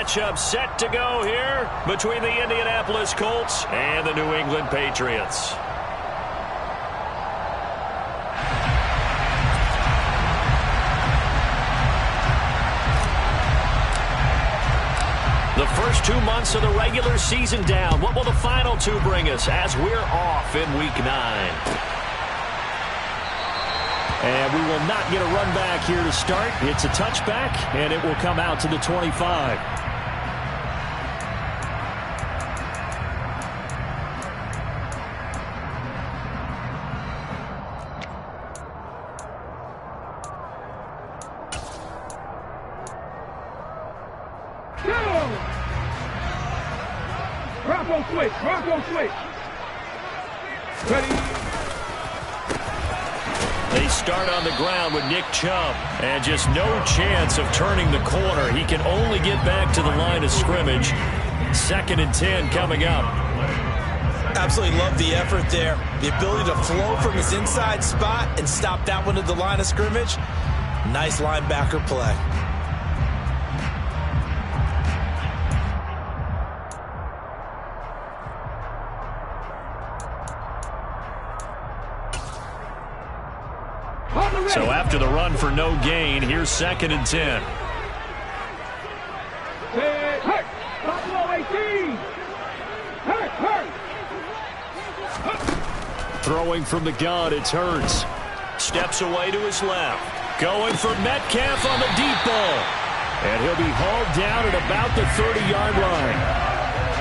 matchup set to go here between the Indianapolis Colts and the New England Patriots. The first 2 months of the regular season down. What will the final 2 bring us as we're off in Week 9? And we will not get a run back here to start. It's a touchback, and it will come out to the 25. Bronco switch. Ready. They start on the ground with Nick Chubb. And just no chance of turning the corner. He can only get back to the line of scrimmage. 2nd and 10 coming up. Absolutely love the effort there. The ability to flow from his inside spot and stop that one at the line of scrimmage. Nice linebacker play. So after the run for no gain, here's 2nd and 10. Hurt. Buffalo 18. Hurt. Throwing from the gun, it's Hurts. Steps away to his left. Going for Metcalf on the deep ball. And he'll be hauled down at about the 30-yard line.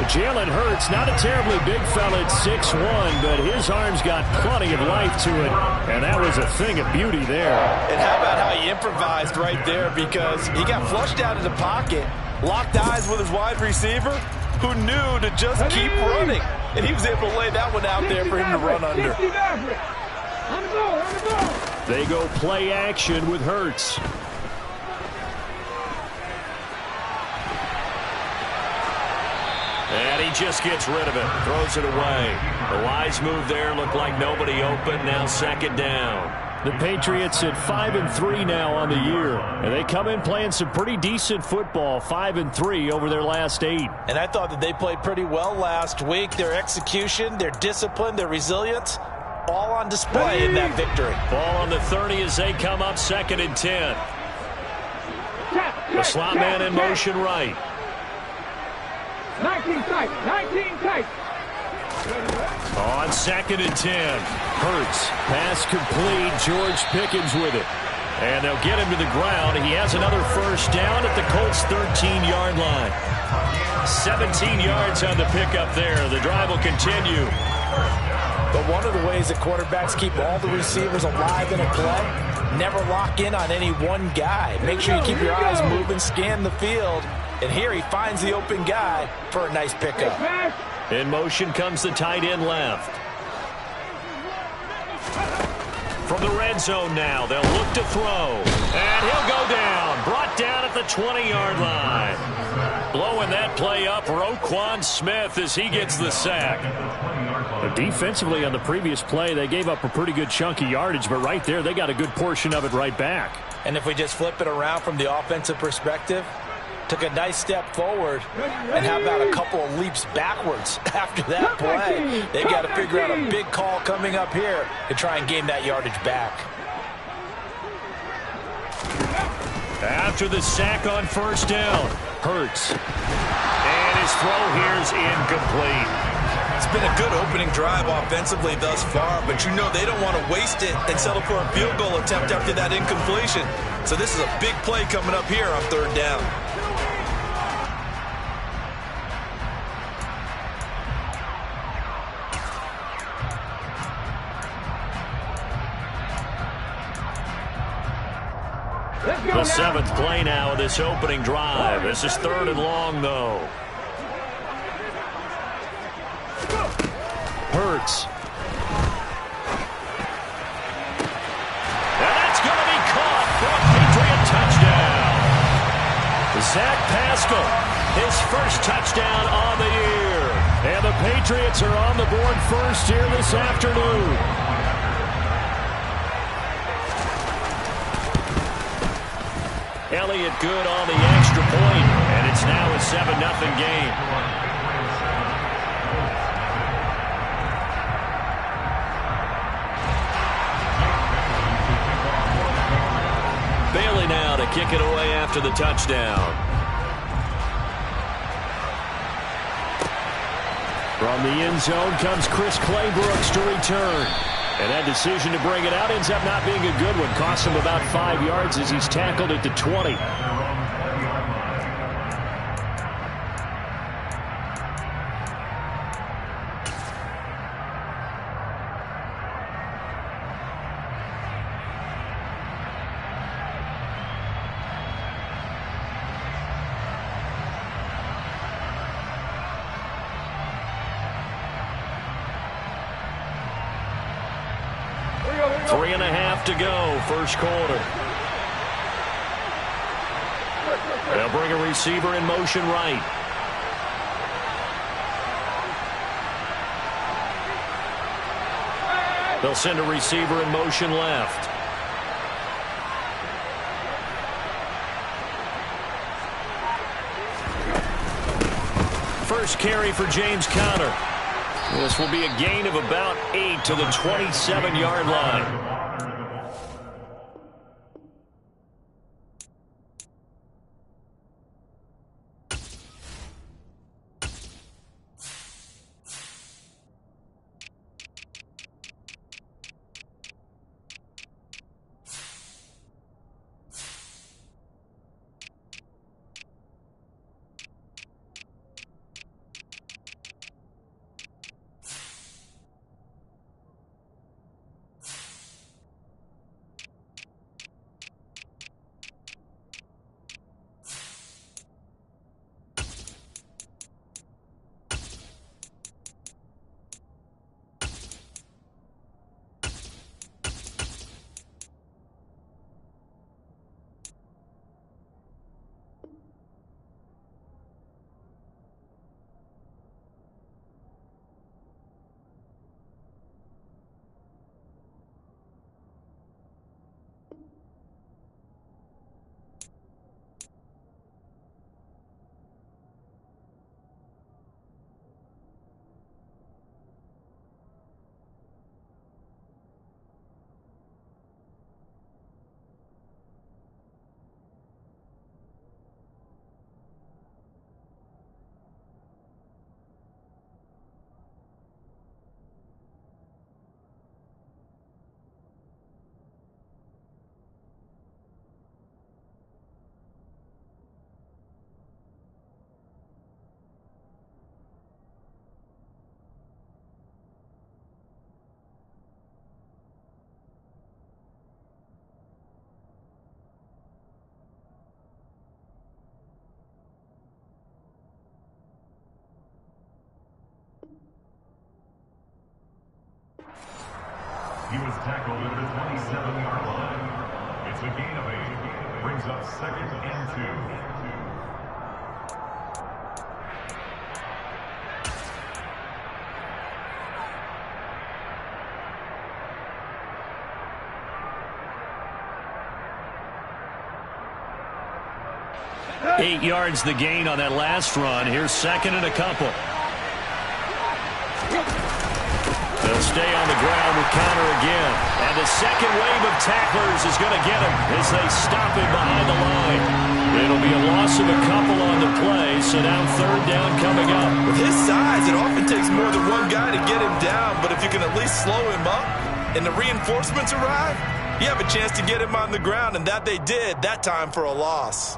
Jalen Hurts, not a terribly big fella at 6'1", but his arm's got plenty of life to it, and that was a thing of beauty there. And how about how he improvised right there, because he got flushed out of the pocket, locked eyes with his wide receiver, who knew to just keep running, and he was able to lay that one out there for him to run under. They go play action with Hurts. And he just gets rid of it. Throws it away. The wise move there. Looked like nobody open. Now 2nd down. The Patriots at 5-3 now on the year. And they come in playing some pretty decent football. 5-3 over their last 8. And I thought that they played pretty well last week. Their execution, their discipline, their resilience, all on display in that victory. Ball on the 30 as they come up 2nd and 10. The slot man in motion right. 19 tight. On 2nd and 10. Hurts. Pass complete. George Pickens with it. And they'll get him to the ground. He has another first down at the Colts' 13-yard line. 17 yards on the pickup there. The drive will continue. But one of the ways that quarterbacks keep all the receivers alive in a play, never lock in on any one guy. Make sure you keep your eyes moving, scan the field. And here he finds the open guy for a nice pickup. In motion comes the tight end left. From the red zone now, they'll look to throw. And he'll go down. Brought down at the 20-yard line. Blowing that play up, Roquan Smith as he gets the sack. Defensively on the previous play, they gave up a pretty good chunk of yardage, but right there, they got a good portion of it right back. And if we just flip it around from the offensive perspective, took a nice step forward, and how about a couple of leaps backwards after that play? They've got to figure out a big call coming up here to try and gain that yardage back. After the sack on first down, Hurts. And his throw here's incomplete. It's been a good opening drive offensively thus far, but you know they don't want to waste it and settle for a field goal attempt after that incompletion. So this is a big play coming up here on 3rd down. The 7th play now of this opening drive. This is 3rd and long, though. Hurts. And that's going to be caught for a Patriot touchdown. Zach Pascal, his first touchdown on the year. And the Patriots are on the board first here this afternoon. Elliott good on the extra point, and it's now a 7-0 game. Bailey now to kick it away after the touchdown. From the end zone comes Chris Claybrooks to return. And that decision to bring it out ends up not being a good one. Costs him about 5 yards as he's tackled at the 20. To go, first quarter. They'll bring a receiver in motion right. They'll send a receiver in motion left. First carry for James Conner. This will be a gain of about 8 to the 27-yard line. He was tackled at the 27-yard line. It's a gain of 8. Brings up 2nd and 2. 8 yards the gain on that last run. Here's 2nd and a couple. They'll stay on the ground with Conner again. And the second wave of tacklers is going to get him as they stop him behind the line. It'll be a loss of a couple on the play, so now 3rd down coming up. With his size, it often takes more than one guy to get him down, but if you can at least slow him up and the reinforcements arrive, you have a chance to get him on the ground, and that they did, that time for a loss.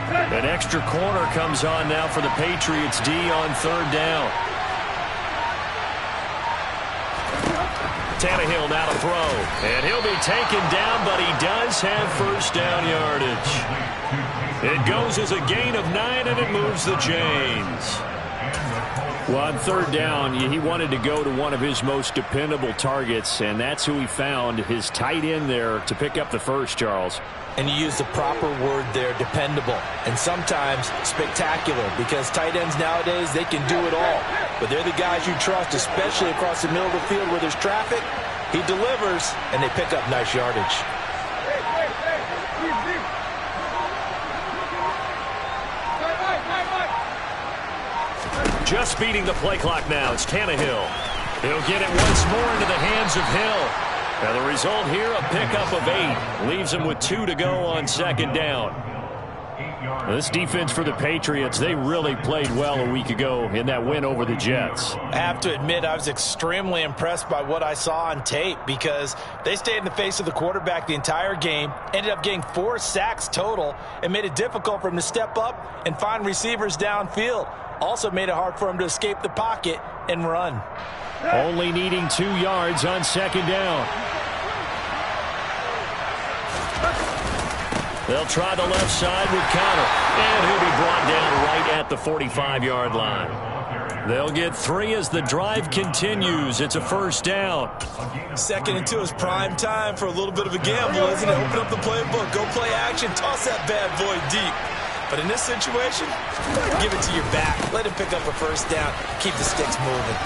An extra corner comes on now for the Patriots D on 3rd down. Tannehill now to throw, and he'll be taken down, but he does have 1st down yardage. It goes as a gain of 9, and it moves the chains. Well, on 3rd down, he wanted to go to one of his most dependable targets, and that's who he found, his tight end there, to pick up the first, Charles. And you use the proper word there, dependable, and sometimes spectacular, because tight ends nowadays, they can do it all. But they're the guys you trust, especially across the middle of the field where there's traffic. He delivers, and they pick up nice yardage. Just beating the play clock now. It's Tannehill. He'll get it once more into the hands of Hill. Now the result here, a pickup of 8. Leaves him with 2 to go on second down. This defense for the Patriots, they really played well a week ago in that win over the Jets. I have to admit, I was extremely impressed by what I saw on tape because they stayed in the face of the quarterback the entire game, ended up getting 4 sacks total, and made it difficult for him to step up and find receivers downfield. Also made it hard for him to escape the pocket and run. Only needing 2 yards on second down. They'll try the left side with Connor, and he'll be brought down right at the 45-yard line. They'll get 3 as the drive continues. It's a first down. 2nd and 2 is prime time for a little bit of a gamble, isn't it? Open up the playbook, go play action, toss that bad boy deep. But in this situation, give it to your back. Let him pick up a first down. Keep the sticks moving.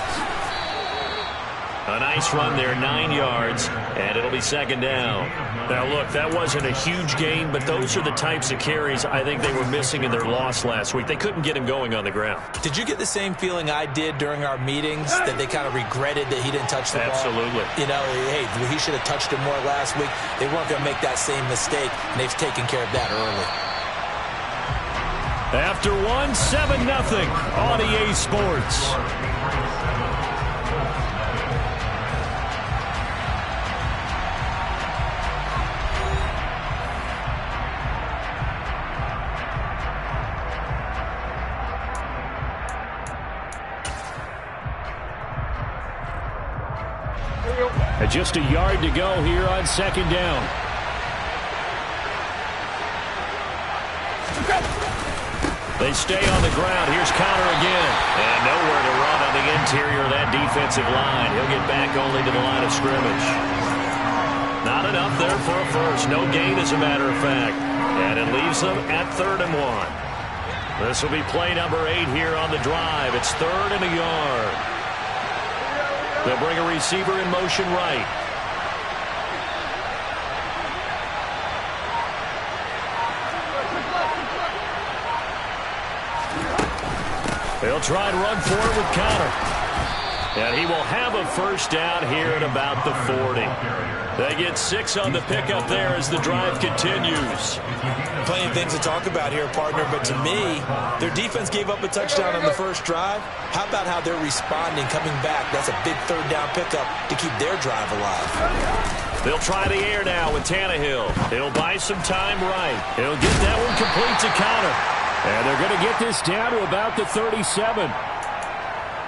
A nice run there, 9 yards, and it'll be second down. Now, look, that wasn't a huge gain, but those are the types of carries I think they were missing in their loss last week. They couldn't get him going on the ground. Did you get the same feeling I did during our meetings, that they kind of regretted that he didn't touch the ball? Absolutely. You know, hey, he should have touched it more last week. They weren't going to make that same mistake, and they've taken care of that early. After 1, 7-0 on EA Sports. Just a yard to go here on second down. They stay on the ground. Here's Connor again. And nowhere to run on the interior of that defensive line. He'll get back only to the line of scrimmage. Not enough there for a first. No gain, as a matter of fact. And it leaves them at 3rd and 1. This will be play number 8 here on the drive. It's 3rd and a yard. They'll bring a receiver in motion right. They'll try and run for it with Connor. And he will have a first down here at about the 40. They get 6 on the pickup there as the drive continues. Plenty of things to talk about here, partner, but to me, their defense gave up a touchdown on the first drive. How about how they're responding, coming back? That's a big 3rd down pickup to keep their drive alive. They'll try the air now with Tannehill. He'll buy some time right. He'll get that one complete to Connor. And they're going to get this down to about the 37.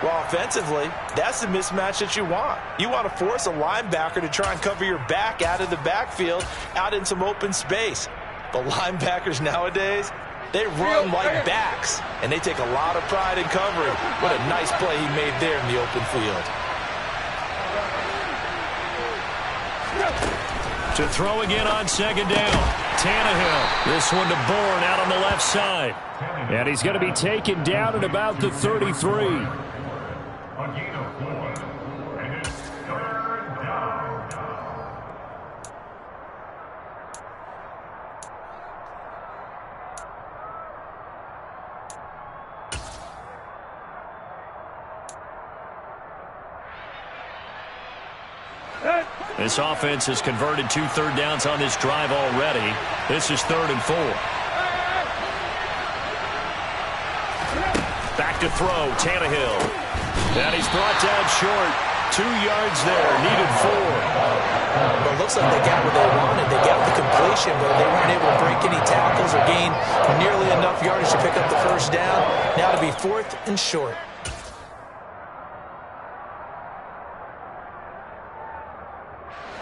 Well, offensively, that's the mismatch that you want. You want to force a linebacker to try and cover your back out of the backfield, out in some open space. But linebackers nowadays, they run like backs, and they take a lot of pride in covering. What a nice play he made there in the open field. To throw again on second down. Tannehill. This one to Bourne out on the left side. And he's going to be taken down at about the 33. A gain of 4. And it's 3rd down. This offense has converted 2 third downs on this drive already. This is 3rd and 4. Back to throw, Tannehill. And he's brought down short. 2 yards there, needed 4. Well, it looks like they got what they wanted. They got the completion, but they weren't able to break any tackles or gain nearly enough yardage to pick up the first down. Now to be 4th and short.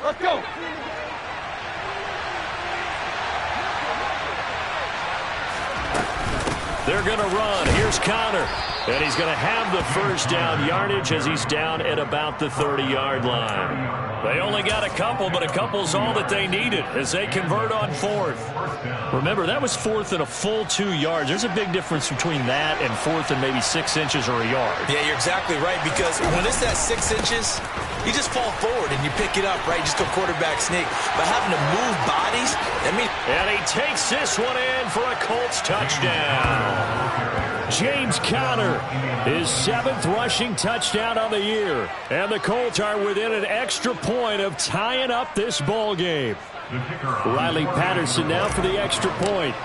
Let's go. They're going to run. Here's Connor. And he's going to have the first down yardage as he's down at about the 30-yard line. They only got a couple, but a couple's all that they needed as they convert on fourth. Remember, that was fourth and a full 2 yards. There's a big difference between that and fourth and maybe 6 inches or a yard. Yeah, you're exactly right, because when it's that 6 inches, you just fall forward and you pick it up, right? Just go quarterback sneak. But having to move bodies, I mean... And he takes this one in for a Colts touchdown. James Conner, his 7th rushing touchdown on the year. And the Colts are within an extra point of tying up this ball game. Riley Patterson now for the extra point.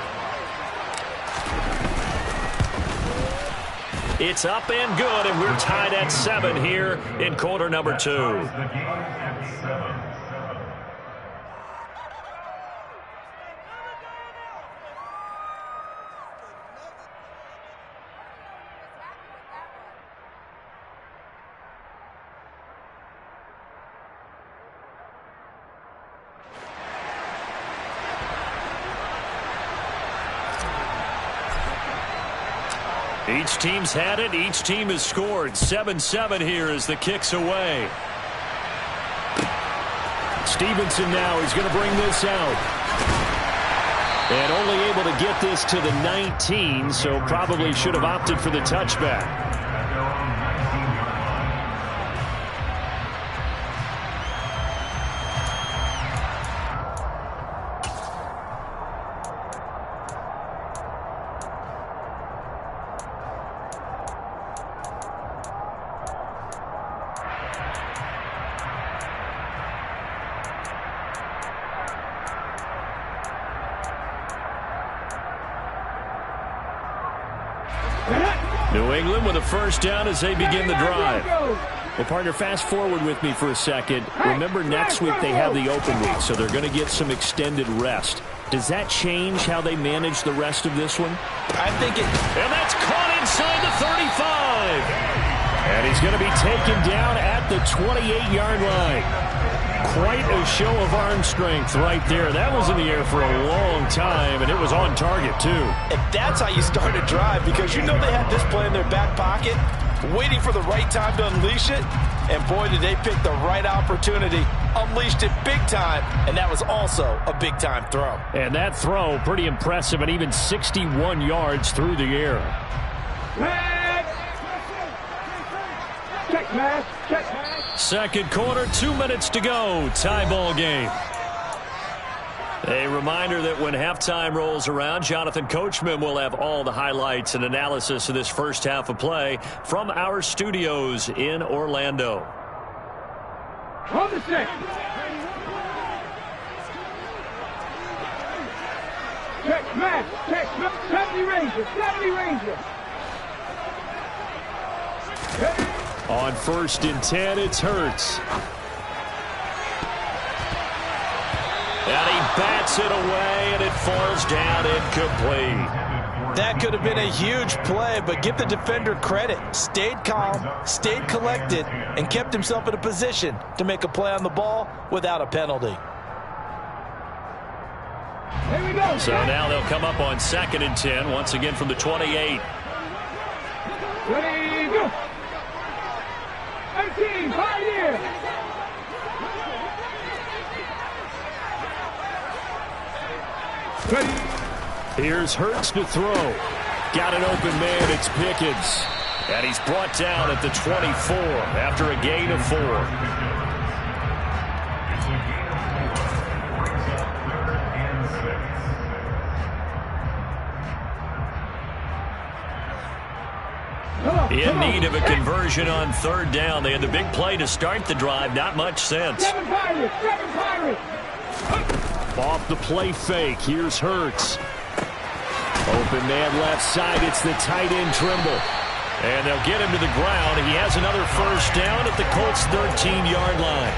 It's up and good, and we're tied at 7 here in quarter number 2. Each team's had it. Each team has scored. 7-7 here as the kick's away. Stevenson now is going to bring this out. And only able to get this to the 19, so probably should have opted for the touchback. New England with a first down as they begin the drive. Well, partner, fast forward with me for a second. Remember, next week they have the open week, so they're going to get some extended rest. Does that change how they manage the rest of this one? I think it... And that's caught inside the 35. And he's going to be taken down at the 28-yard line. Quite a show of arm strength right there. That was in the air for a long time, and it was on target, too. And that's how you start a drive, because you know they had this play in their back pocket, waiting for the right time to unleash it. And boy, did they pick the right opportunity. Unleashed it big time, and that was also a big-time throw. And that throw, pretty impressive, and even 61 yards through the air. Check, man. Check, man. Second quarter, 2 minutes to go. Tie ball game. A reminder that when halftime rolls around, Jonathan Coachman will have all the highlights and analysis of this first half of play from our studios in Orlando. On the check. Check, man. Check, 70 Rangers. 70 Rangers. On 1st and 10, it's Hurts. And he bats it away, and it falls down incomplete. That could have been a huge play, but give the defender credit. Stayed calm, stayed collected, and kept himself in a position to make a play on the ball without a penalty. Here we go. So now they'll come up on 2nd and 10, once again from the 28. Ready, go. 18, 5 years. Ready. Here's Hurts to throw. Got an open man, it's Pickens. And he's brought down at the 24 after a gain of 4. In need of a conversion on 3rd down. They had the big play to start the drive. Not much sense. Seven Pirates. Off the play fake. Here's Hurts. Open man left side. It's the tight end Trimble. And they'll get him to the ground. He has another first down at the Colts' 13-yard line.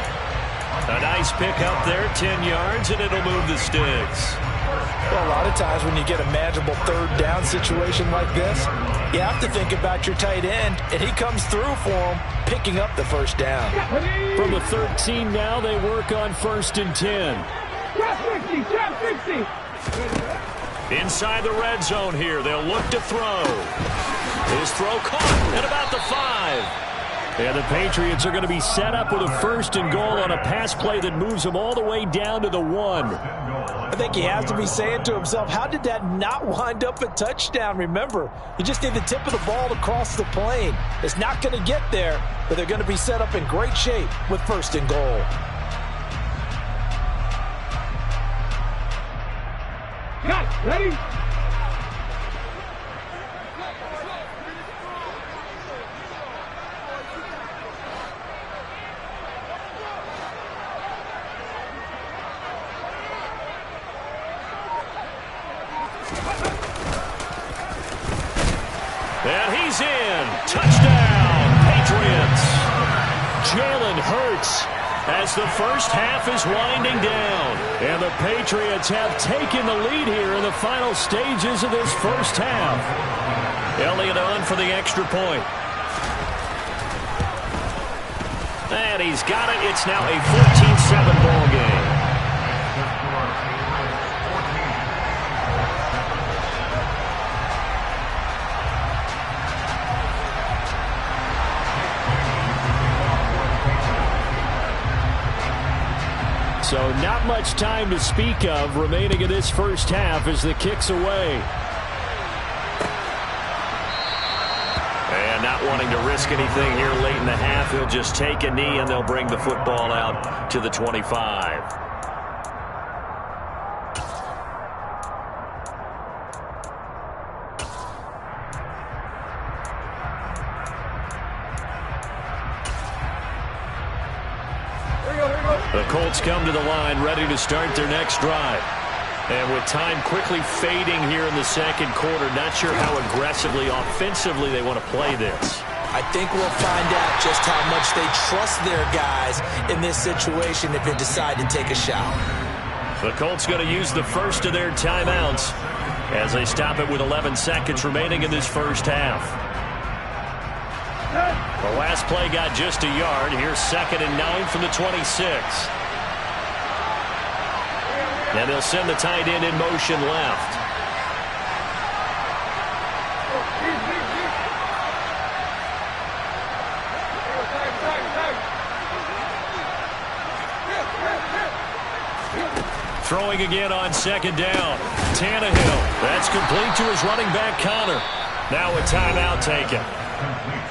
A nice pick up there, 10 yards, and it'll move the sticks. Well, a lot of times when you get a manageable 3rd down situation like this, you have to think about your tight end, and he comes through for him, picking up the first down. From the 13 now, they work on 1st and 10. Drop 60. Inside the red zone here, they'll look to throw. His throw caught at about the 5. And the Patriots are going to be set up with a 1st and goal on a pass play that moves them all the way down to the 1. I think he has to be saying to himself, how did that not wind up a touchdown? Remember, you just need the tip of the ball to cross the plane. It's not going to get there, but they're going to be set up in great shape with 1st and goal. Cut, ready? And he's in. Touchdown, Patriots. Jalen Hurts as the first half is winding down. And the Patriots have taken the lead here in the final stages of this first half. Elliott on for the extra point. And he's got it. It's now a 14-7 ball game. So not much time to speak of remaining in this first half as the kick's away. And not wanting to risk anything here late in the half, he'll just take a knee and they'll bring the football out to the 25. The Colts come to the line ready to start their next drive. And with time quickly fading here in the second quarter, not sure how aggressively, offensively they want to play this. I think we'll find out just how much they trust their guys in this situation if they decide to take a shot. The Colts going to use the first of their timeouts as they stop it with 11 seconds remaining in this first half. The last play got just a yard. Here's 2nd and 9 from the 26. And they'll send the tight end in motion left. Throwing again on 2nd down. Tannehill. That's complete to his running back, Connor. Now a timeout taken.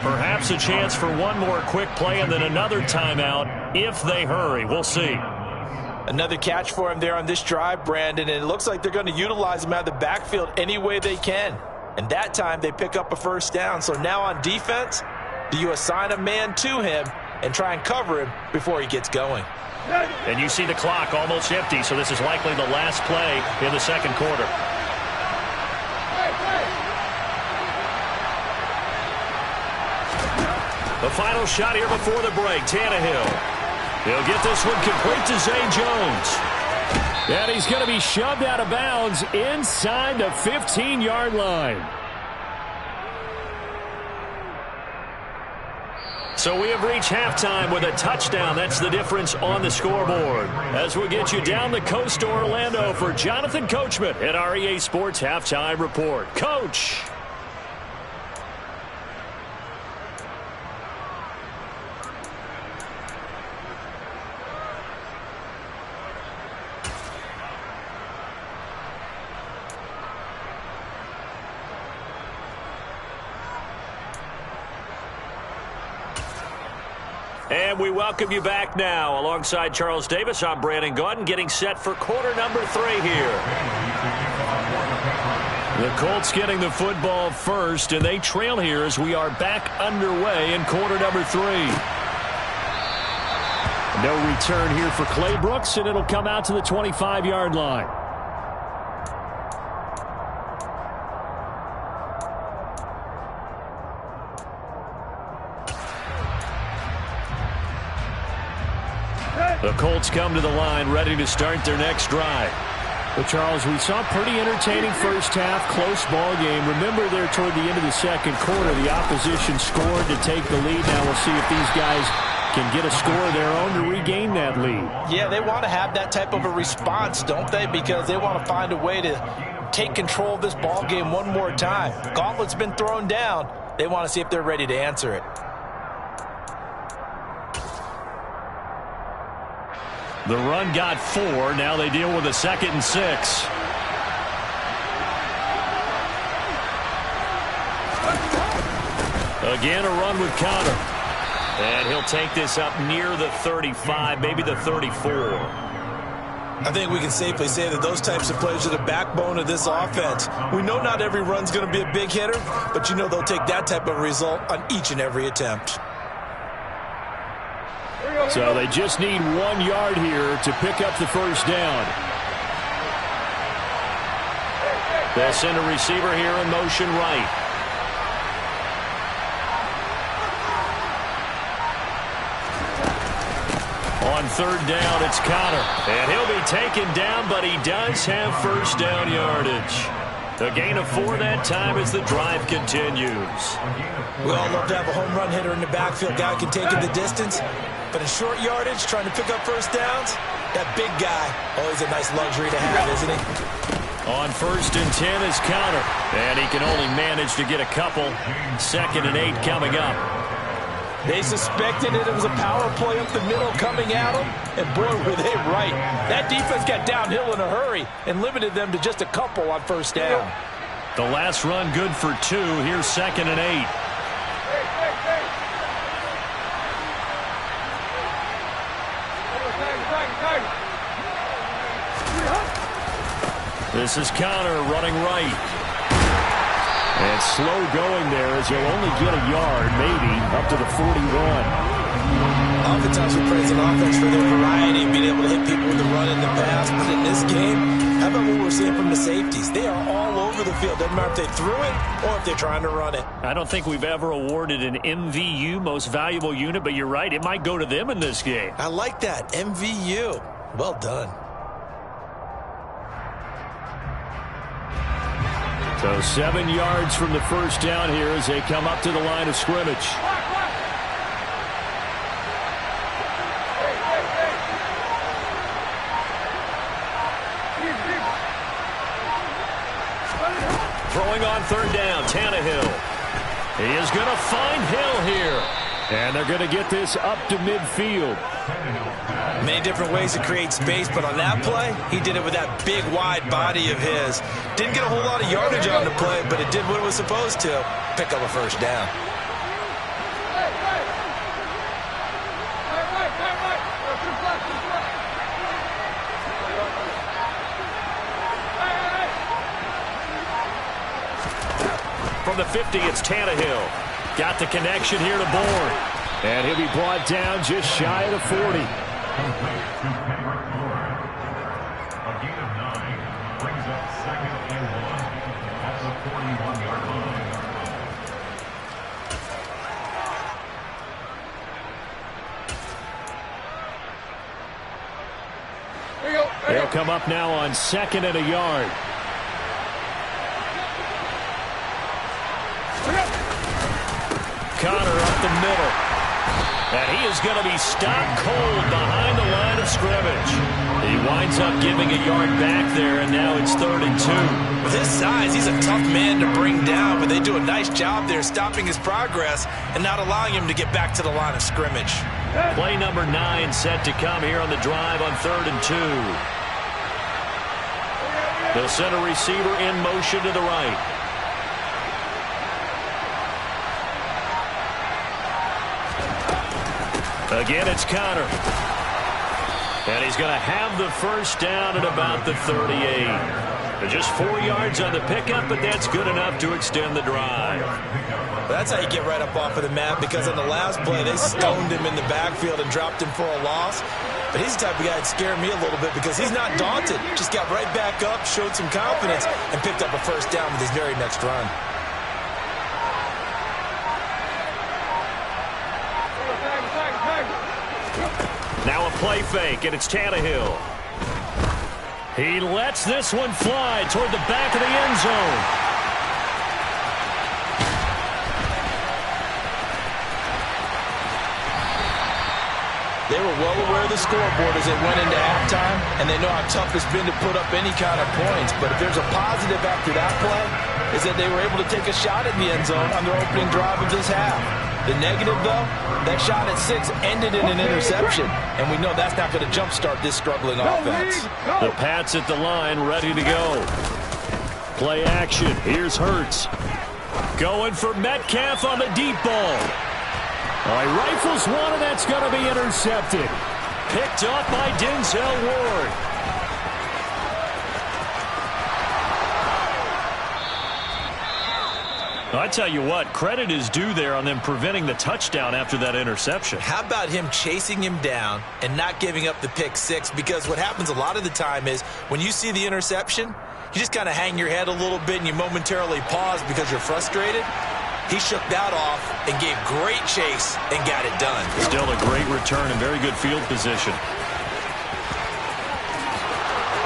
Perhaps a chance for one more quick play and then another timeout if they hurry. We'll see. Another catch for him there on this drive, Brandon, and it looks like they're going to utilize him out of the backfield any way they can. And that time they pick up a 1st down. So now on defense, do you assign a man to him and try and cover him before he gets going? And you see the clock almost empty, so this is likely the last play in the second quarter. The final shot here before the break, Tannehill. He'll get this one complete to Zay Jones. And he's going to be shoved out of bounds inside the 15-yard line. So we have reached halftime with a touchdown. That's the difference on the scoreboard. As we get you down the coast to Orlando for Jonathan Coachman at our EA Sports Halftime Report. Coach. And we welcome you back now. Alongside Charles Davis, I'm Brandon Gaudin, getting set for quarter number 3 here. The Colts getting the football first, and they trail here as we are back underway in quarter number 3. No return here for Clay Brooks, and it'll come out to the 25-yard line. The Colts come to the line ready to start their next drive. But, Charles, we saw a pretty entertaining first half, close ball game. Remember there toward the end of the second quarter, the opposition scored to take the lead. Now we'll see if these guys can get a score of their own to regain that lead. Yeah, they want to have that type of a response, don't they? Because they want to find a way to take control of this ball game one more time. Gauntlet's been thrown down. They want to see if they're ready to answer it. The run got 4. Now they deal with a 2nd and 6. Again, a run with Connor. And he'll take this up near the 35, maybe the 34. I think we can safely say that those types of plays are the backbone of this offense. We know not every run's going to be a big hitter, but you know they'll take that type of result on each and every attempt. So they just need 1 yard here to pick up the first down. They'll send a receiver here in motion right. On 3rd down, it's Connor. And he'll be taken down, but he does have first down yardage. A gain of 4 that time as the drive continues. We all love to have a home run hitter in the backfield. Guy can take it the distance. But in short yardage, trying to pick up first downs, that big guy, always a nice luxury to have, isn't he? On 1st and 10 is Connor. And he can only manage to get a couple. 2nd and 8 coming up. They suspected it was a power play up the middle coming at them, and boy, were they right. That defense got downhill in a hurry and limited them to just a couple on first down. The last run good for 2. Here's 2nd and 8. This is Connor running right. And slow going there as he'll only get a yard, maybe, up to the 41. Oftentimes we praise an offense for their variety and being able to hit people with the run in the pass. But in this game, how about what we're seeing from the safeties? They are all over the field. Doesn't matter if they threw it or if they're trying to run it. I don't think we've ever awarded an MVU, most valuable unit, but you're right. It might go to them in this game. I like that. MVU. Well done. So 7 yards from the first down here as they come up to the line of scrimmage. Throwing on 3rd down, Tannehill. He is going to find Hill here. And they're going to get this up to midfield. Many different ways to create space, but on that play, he did it with that big, wide body of his. Didn't get a whole lot of yardage on the play, but it did what it was supposed to. Pick up a first down. From the 50, it's Tannehill. Got the connection here to Bourne. And he'll be brought down just shy of the 40. A gain of 9 brings up 2nd and 1 at the 41-yard line. They'll come up now on 2nd and a yard. Connor up the middle. And he is going to be stopped cold behind the line of scrimmage. He winds up giving a yard back there, and now it's 3rd and 2. With his size, he's a tough man to bring down, but they do a nice job there stopping his progress and not allowing him to get back to the line of scrimmage. Play number 9 set to come here on the drive on 3rd and 2. They'll send a receiver in motion to the right. Again, it's Connor. And he's going to have the first down at about the 38. Just 4 yards on the pickup, but that's good enough to extend the drive. That's how you get right up off of the mat, because on the last play, they stoned him in the backfield and dropped him for a loss. But he's the type of guy that scared me a little bit because he's not daunted. Just got right back up, showed some confidence, and picked up a first down with his very next run. Now a play fake, and it's Tannehill. He lets this one fly toward the back of the end zone. They were well aware of the scoreboard as they went into halftime, and they know how tough it's been to put up any kind of points. But if there's a positive after that play, is that they were able to take a shot at the end zone on their opening drive of this half. The negative, though, that shot at 6 ended in an interception, and we know that's not going to jumpstart this struggling offense. The Pats at the line, ready to go. Play action. Here's Hurts. Going for Metcalf on the deep ball. He rifles one, and that's going to be intercepted. Picked up by Denzel Ward. I tell you what, credit is due there on them preventing the touchdown after that interception. How about him chasing him down and not giving up the pick 6? Because what happens a lot of the time is when you see the interception, you just kind of hang your head a little bit and you momentarily pause because you're frustrated. He shook that off and gave great chase and got it done. Still a great return and very good field position.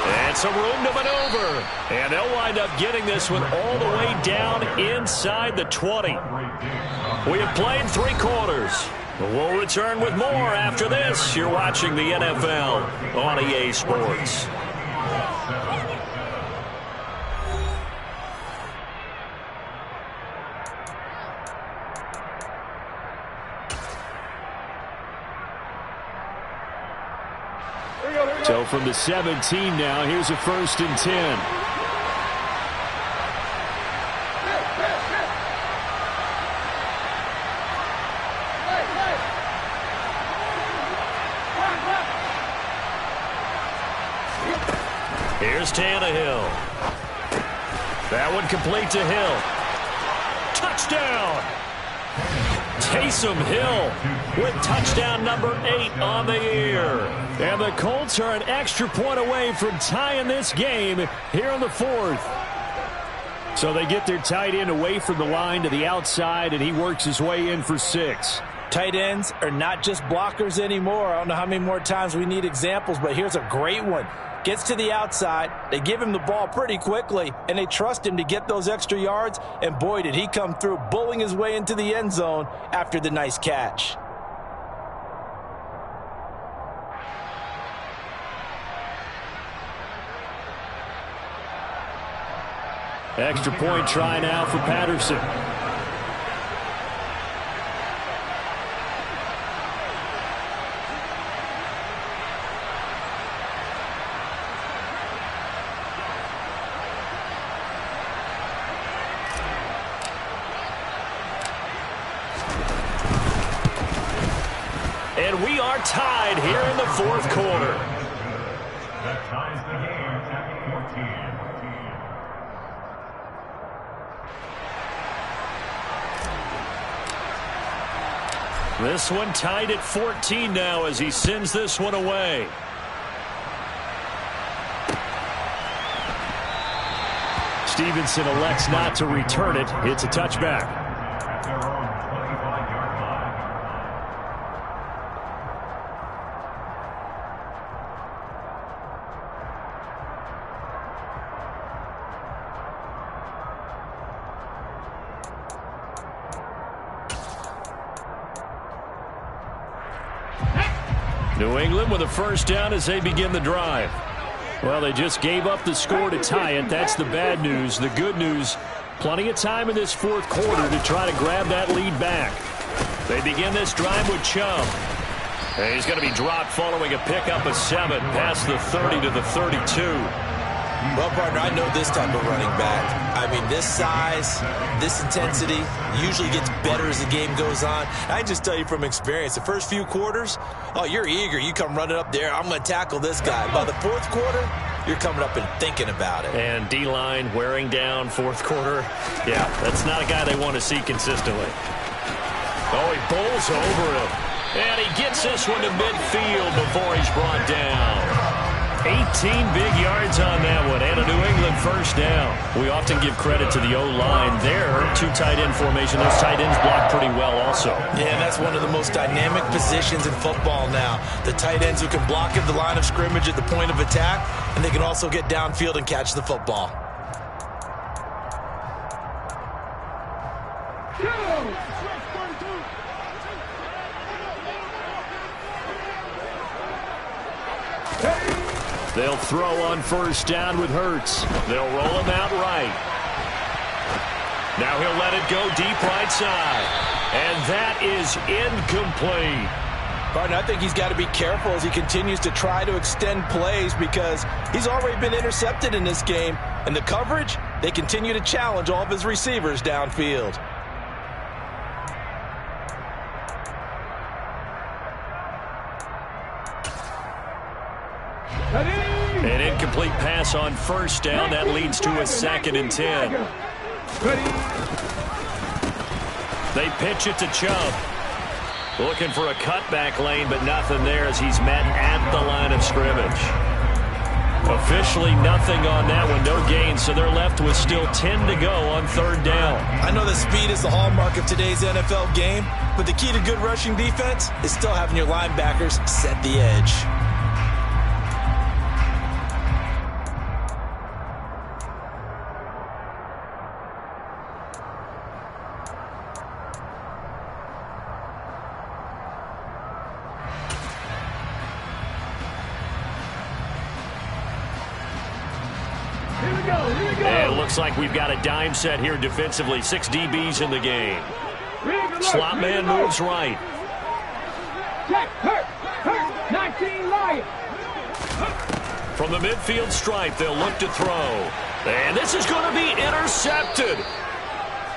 And some room to maneuver. And they'll wind up getting this one all the way down inside the 20. We have played 3 quarters. We'll return with more after this. You're watching the NFL on EA Sports. So from the 17 now, here's a 1st and 10. Here's Tannehill. That one complete to Hill. Touchdown! Taysom Hill with touchdown number 8 on the year. And the Colts are an extra point away from tying this game here in the 4th. So they get their tight end away from the line to the outside, and he works his way in for 6. Tight ends are not just blockers anymore. I don't know how many more times we need examples, but here's a great one. Gets to the outside, they give him the ball pretty quickly, and they trust him to get those extra yards, and boy, did he come through, bullying his way into the end zone after the nice catch. Extra point try now for Patterson. And we are tied here in the 4th quarter. That ties the game at 14. This one tied at 14 now as he sends this one away. Stevenson elects not to return it. It's a touchback. At their own 25-yard line. New England with a 1st down as they begin the drive. Well, they just gave up the score to tie it. That's the bad news. The good news, plenty of time in this 4th quarter to try to grab that lead back. They begin this drive with Chubb. And he's going to be dropped following a pickup of 7 past the 30 to the 32. Well, partner, I know this type of running back. I mean, this size, this intensity usually gets better as the game goes on. I just tell you from experience, the first few quarters, oh, you're eager. You come running up there. I'm going to tackle this guy. By the 4th quarter, you're coming up and thinking about it. And D-line wearing down 4th quarter. Yeah, that's not a guy they want to see consistently. Oh, he bowls over him. And he gets this one to midfield before he's brought down. 18 big yards on that one, and a New England 1st down. We often give credit to the O-line there. 2 tight end formation. Those tight ends block pretty well also. Yeah, and that's one of the most dynamic positions in football now. The tight ends who can block at the line of scrimmage at the point of attack, and they can also get downfield and catch the football. They'll throw on 1st down with Hurts. They'll roll him out right. Now he'll let it go deep right side. And that is incomplete. Partner, I think he's got to be careful as he continues to try to extend plays because he's already been intercepted in this game. And the coverage, they continue to challenge all of his receivers downfield. An incomplete pass on first down. That leads to a 2nd and 10. They pitch it to Chubb. Looking for a cutback lane, but nothing there as he's met at the line of scrimmage. Officially nothing on that one, no gain, so they're left with still 10 to go on 3rd down. I know that speed is the hallmark of today's NFL game, but the key to good rushing defense is still having your linebackers set the edge. And it looks like we've got a dime set here defensively. 6 DBs in the game. Slot man moves right. Check, hurt, 19 Lions. From the midfield stripe, they'll look to throw. And this is going to be intercepted.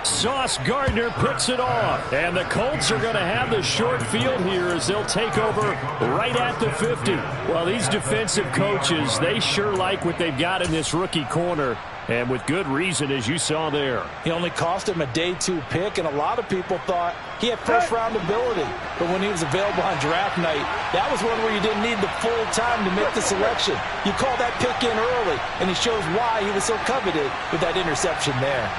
Sauce Gardner picks it off. And the Colts are going to have the short field here as they'll take over right at the 50. Well, these defensive coaches, they sure like what they've got in this rookie corner. And with good reason, as you saw there. He only cost him a day 2 pick, and a lot of people thought he had first-round ability. But when he was available on draft night, that was one where you didn't need the full time to make the selection. You call that pick in early, and he shows why he was so coveted with that interception there.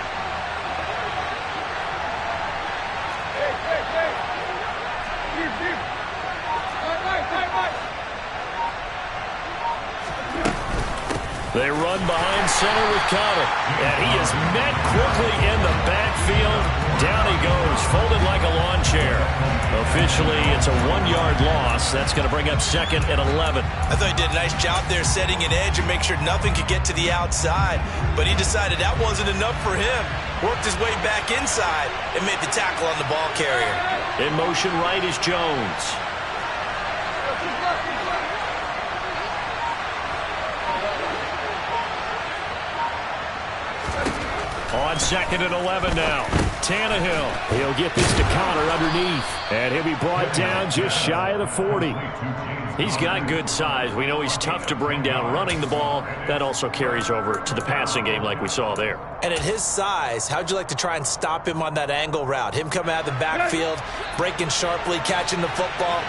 They run behind center with Connor. And he is met quickly in the backfield. Down he goes, folded like a lawn chair. Officially, it's a 1-yard loss. That's going to bring up 2nd and 11. I thought he did a nice job there setting an edge and make sure nothing could get to the outside. But he decided that wasn't enough for him. Worked his way back inside and made the tackle on the ball carrier. In motion right is Jones. On 2nd and 11 now. Tannehill. He'll get this to Connor underneath. And he'll be brought down just shy of the 40. He's got good size. We know he's tough to bring down running the ball. That also carries over to the passing game like we saw there. And at his size, how'd you like to try and stop him on that angle route? Him coming out of the backfield, breaking sharply, catching the football.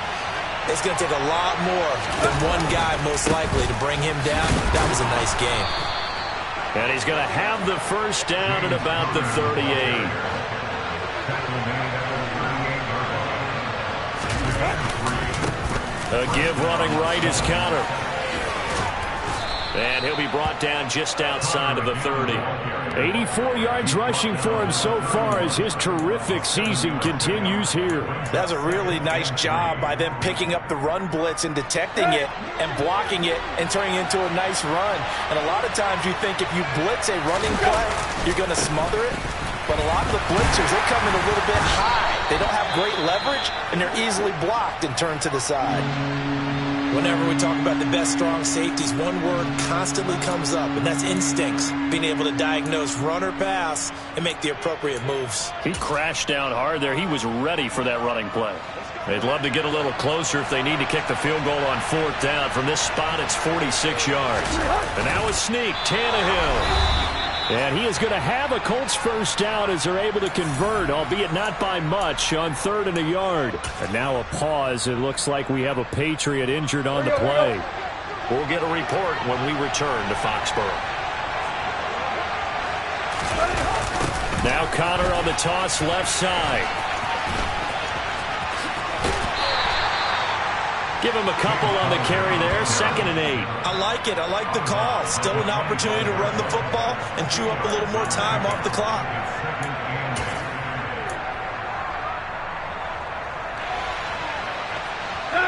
It's going to take a lot more than one guy, most likely, to bring him down. That was a nice game. And he's going to have the first down at about the 38. A give running right is Connor. And he'll be brought down just outside of the 30. 84 yards rushing for him so far as his terrific season continues here. That's a really nice job by them picking up the run blitz and detecting it and blocking it and turning it into a nice run. And a lot of times you think if you blitz a running play, you're going to smother it. But a lot of the blitzers, they come in a little bit high. They don't have great leverage, and they're easily blocked and turned to the side. Whenever we talk about the best strong safeties, one word constantly comes up, and that's instincts. Being able to diagnose run or pass and make the appropriate moves. He crashed down hard there. He was ready for that running play. They'd love to get a little closer if they need to kick the field goal on 4th down. From this spot, it's 46 yards. And now a sneak, Tannehill. And he is going to have a Colts first down as they're able to convert, albeit not by much, on 3rd and a yard. And now a pause. It looks like we have a Patriot injured on the play. We'll get a report when we return to Foxborough. Now Connor on the toss left side. Give him a couple on the carry there. 2nd and 8. I like it. I like the call. Still an opportunity to run the football and chew up a little more time off the clock.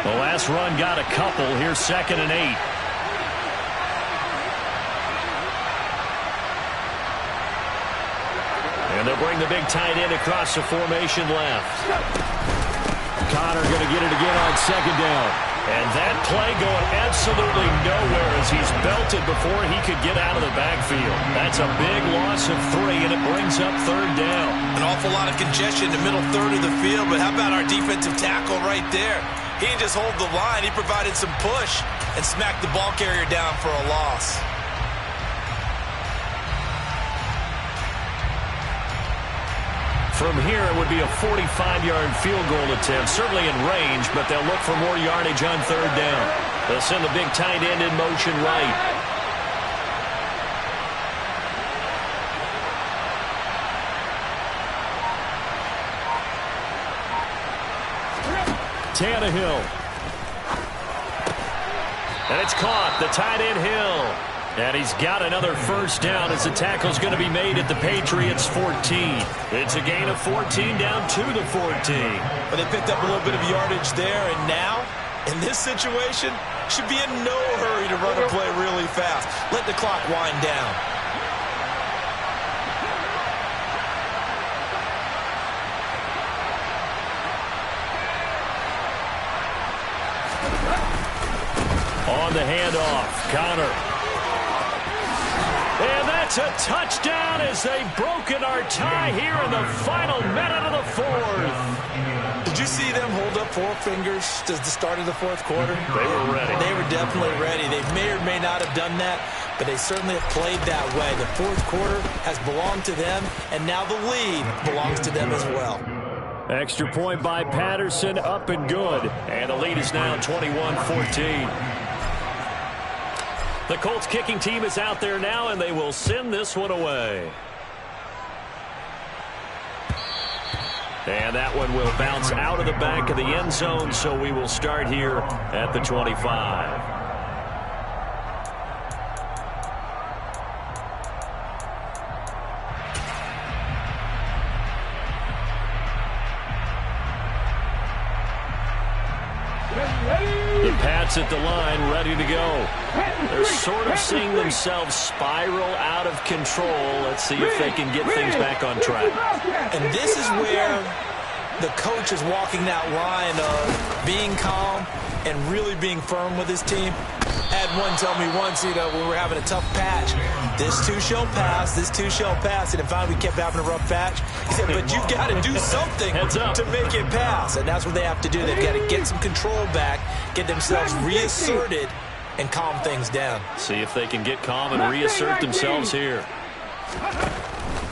The last run got a couple. Here's 2nd and 8. And they'll bring the big tight end across the formation left. Connor going to get it again on second down. And that play going absolutely nowhere as he's belted before he could get out of the backfield. That's a big loss of 3, and it brings up third down. An awful lot of congestion in the middle third of the field, but how about our defensive tackle right there? He didn't just hold the line. He provided some push and smacked the ball carrier down for a loss. From here, it would be a 45-yard field goal attempt, certainly in range, but they'll look for more yardage on third down. They'll send the big tight end in motion right. Tannehill. And it's caught. The tight end Hill. And he's got another first down as the tackle's going to be made at the Patriots' 14. It's a gain of 14 down to the 14. But they picked up a little bit of yardage there, and now, in this situation, should be in no hurry to run a play really fast. Let the clock wind down. On the handoff, Connor. And that's a touchdown as they've broken our tie here in the final minute of the fourth. Did you see them hold up 4 fingers at the start of the fourth quarter? They were ready. They were definitely ready. They may or may not have done that, but they certainly have played that way. The fourth quarter has belonged to them, and now the lead belongs to them as well. Extra point by Patterson, up and good. And the lead is now 21-14. The Colts kicking team is out there now, and they will send this one away. And that one will bounce out of the back of the end zone, so we will start here at the 25. The Pats at the line, ready to go. They're sort of seeing themselves spiral out of control. Let's see if they can get things back on track. And this is where the coach is walking that line of being calm and really being firm with his team. Had one tell me once, when we were having a tough patch, this too shall pass, this too shall pass. And finally we kept having a rough patch. He said, but you've got to do something to make it pass. And that's what they have to do. They've got to get some control back, get themselves reasserted, and calm things down. See if they can get calm and reassert themselves here.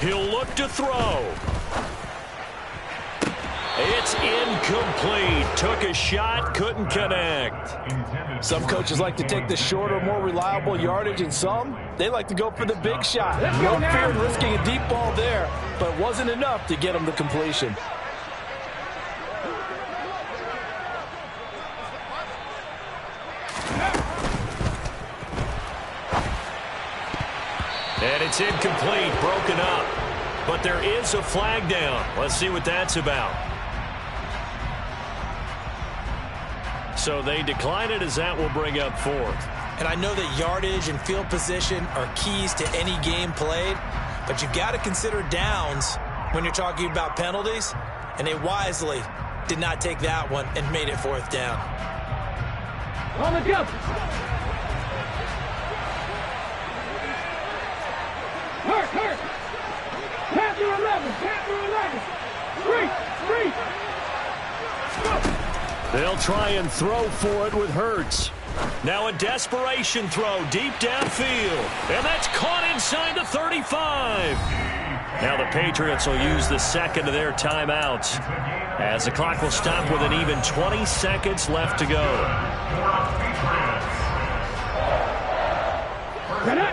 He'll look to throw. It's incomplete. Took a shot, couldn't connect. Some coaches like to take the shorter, more reliable yardage, and some, they like to go for the big shot. No fear in risking a deep ball there, but it wasn't enough to get them to completion. And it's incomplete, broken up. But there is a flag down. Let's see what that's about. So they decline it as that will bring up fourth. And I know that yardage and field position are keys to any game played, but you've got to consider downs when you're talking about penalties, and they wisely did not take that one and made it fourth down. On the jump. Hurt. Panther 11. Three. They'll try and throw for it with Hurts. Now a desperation throw deep downfield. And that's caught inside the 35. Now the Patriots will use the second of their timeouts as the clock will stop with an even 20 seconds left to go.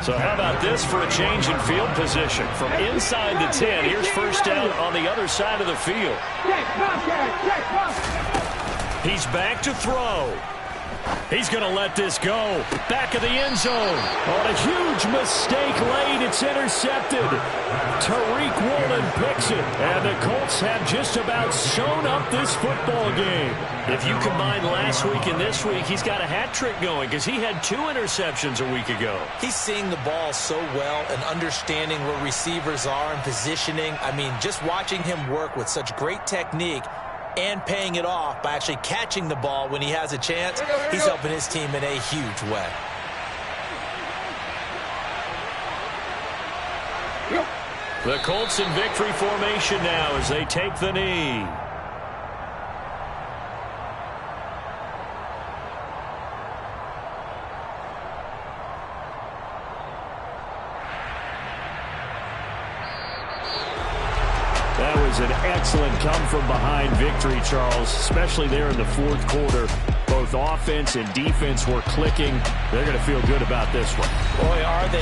So how about this for a change in field position? From inside the 10, here's first down on the other side of the field. He's back to throw. He's going to let this go. Back of the end zone. On a huge mistake late. It's intercepted. Tariq Woolen picks it. And the Colts have just about sewn up this football game. If you combine last week and this week, he's got a hat trick going because he had 2 interceptions a week ago. He's seeing the ball so well and understanding where receivers are and positioning. I mean, just watching him work with such great technique and paying it off by actually catching the ball when he has a chance, he's helping his team in a huge way. The Colts in victory formation now as they take the knee. That was an excellent come-from-behind victory, Charles, especially there in the fourth quarter. Both offense and defense were clicking. They're going to feel good about this one. Boy, are they.